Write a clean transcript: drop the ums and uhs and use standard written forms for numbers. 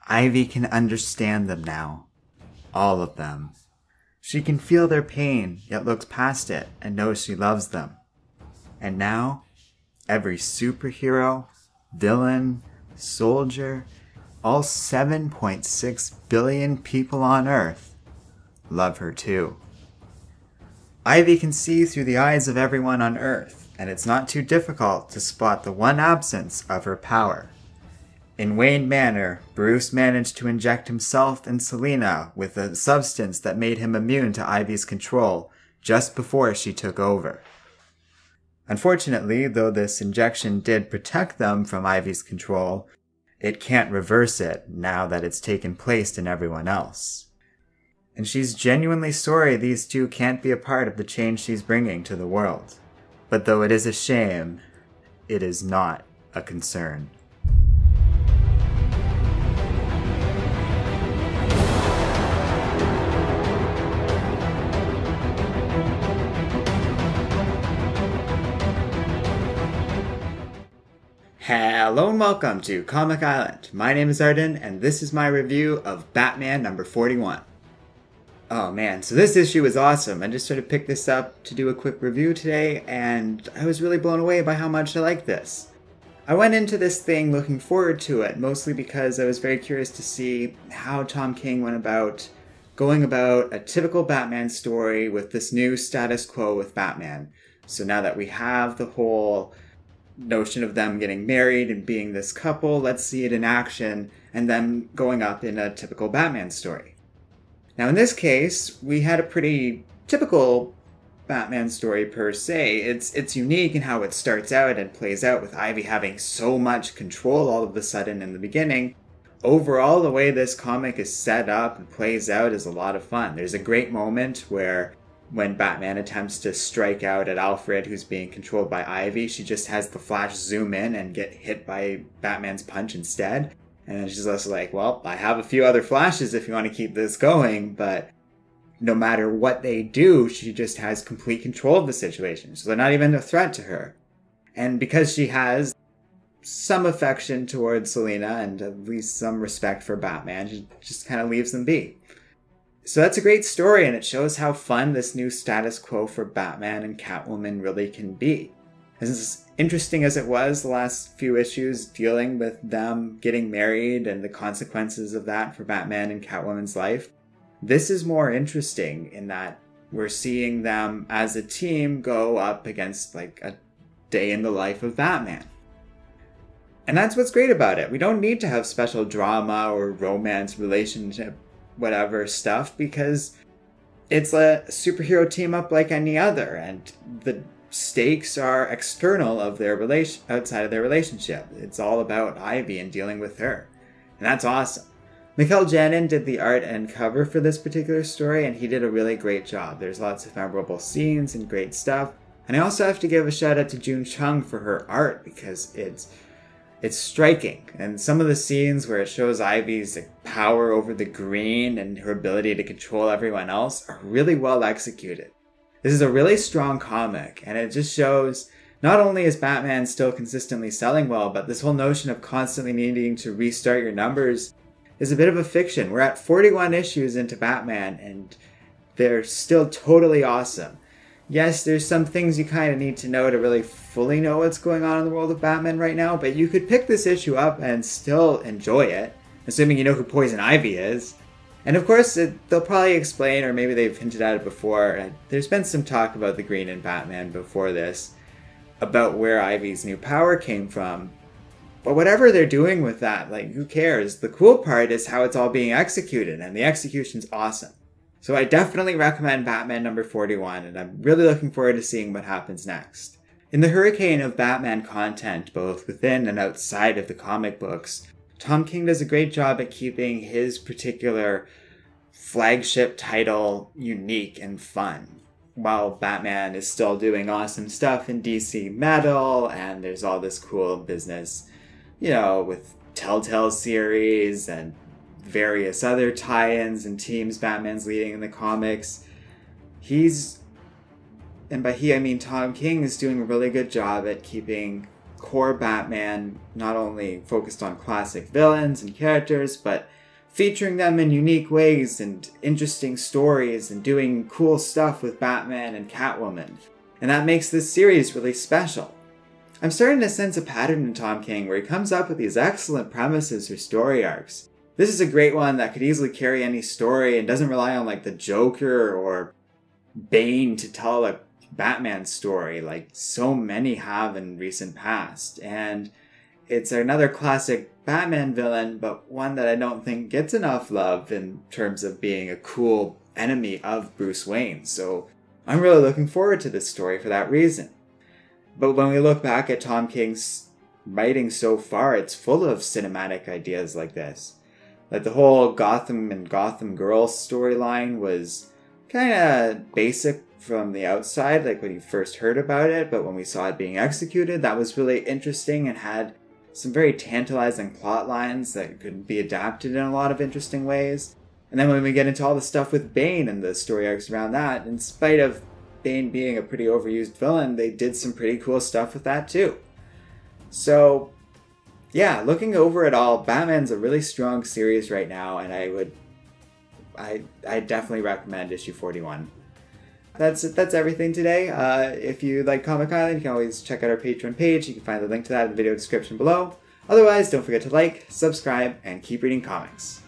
Ivy can understand them now. All of them. She can feel their pain, yet looks past it and knows she loves them. And now, every superhero, villain, soldier, all 7.6 billion people on Earth love her too. Ivy can see through the eyes of everyone on Earth, and it's not too difficult to spot the one absence of her power. In Wayne Manor, Bruce managed to inject himself and Selina with a substance that made him immune to Ivy's control just before she took over. Unfortunately, though this injection did protect them from Ivy's control, it can't reverse it now that it's taken place in everyone else. And she's genuinely sorry these two can't be a part of the change she's bringing to the world. But though it is a shame, it is not a concern. Hello and welcome to Comic Island. My name is Arden, and this is my review of Batman number 41. Oh man, so this issue is awesome. I just sort of picked this up to do a quick review today, and I was really blown away by how much I like this. I went into this thing looking forward to it, mostly because I was very curious to see how Tom King went about going about a typical Batman story with this new status quo with Batman. So now that we have the whole notion of them getting married and being this couple, let's see it in action, and then going up in a typical Batman story. Now in this case, we had a pretty typical Batman story per se. It's unique in how it starts out and plays out with Ivy having so much control all of a sudden in the beginning. Overall, the way this comic is set up and plays out is a lot of fun. There's a great moment where when Batman attempts to strike out at Alfred, who's being controlled by Ivy, she just has the Flash zoom in and get hit by Batman's punch instead. And then she's just like, well, I have a few other Flashes if you want to keep this going, but no matter what they do, she just has complete control of the situation. So they're not even a threat to her. And because she has some affection towards Selina and at least some respect for Batman, she just kind of leaves them be. So that's a great story, and it shows how fun this new status quo for Batman and Catwoman really can be. As interesting as it was the last few issues dealing with them getting married and the consequences of that for Batman and Catwoman's life, this is more interesting in that we're seeing them as a team go up against like a day in the life of Batman. And that's what's great about it. We don't need to have special drama or romance relationship whatever stuff, because it's a superhero team up like any other, and the stakes are external of their outside of their relationship. It's all about Ivy and dealing with her, and that's awesome. Mikel Janin did the art and cover for this particular story, and he did a really great job. There's lots of memorable scenes and great stuff, and I also have to give a shout out to June Chung for her art, because it's striking, and some of the scenes where it shows Ivy's power over the green and her ability to control everyone else are really well executed. This is a really strong comic, and it just shows not only is Batman still consistently selling well, but this whole notion of constantly needing to restart your numbers is a bit of a fiction. We're at 41 issues into Batman, and they're still totally awesome. Yes, there's some things you kind of need to know to really fully know what's going on in the world of Batman right now, but you could pick this issue up and still enjoy it, assuming you know who Poison Ivy is. And of course, they'll probably explain, or maybe they've hinted at it before, there's been some talk about the Green in Batman before this, about where Ivy's new power came from. But whatever they're doing with that, like, who cares? The cool part is how it's all being executed, and the execution's awesome. So I definitely recommend Batman number 41, and I'm really looking forward to seeing what happens next. In the hurricane of Batman content, both within and outside of the comic books, Tom King does a great job at keeping his particular flagship title unique and fun, while Batman is still doing awesome stuff in DC Metal, and there's all this cool business, you know, with Telltale series and various other tie-ins and teams Batman's leading in the comics. And by he I mean Tom King, is doing a really good job at keeping core Batman, not only focused on classic villains and characters, but featuring them in unique ways and interesting stories and doing cool stuff with Batman and Catwoman. And that makes this series really special. I'm starting to sense a pattern in Tom King where he comes up with these excellent premises or story arcs. This is a great one that could easily carry any story and doesn't rely on like the Joker or Bane to tell a Batman story like so many have in recent past. And it's another classic Batman villain, but one that I don't think gets enough love in terms of being a cool enemy of Bruce Wayne. So I'm really looking forward to this story for that reason. But when we look back at Tom King's writing so far, it's full of cinematic ideas like this. Like the whole Gotham and Gotham Girls storyline was kind of basic from the outside, like when you first heard about it, but when we saw it being executed, that was really interesting and had some very tantalizing plot lines that could be adapted in a lot of interesting ways. And then when we get into all the stuff with Bane and the story arcs around that, in spite of Bane being a pretty overused villain, they did some pretty cool stuff with that too. So yeah, looking over it all, Batman's a really strong series right now, and I definitely recommend issue 41. That's everything today. If you like Comic Island, you can always check out our Patreon page. You can find the link to that in the video description below. Otherwise, don't forget to like, subscribe, and keep reading comics.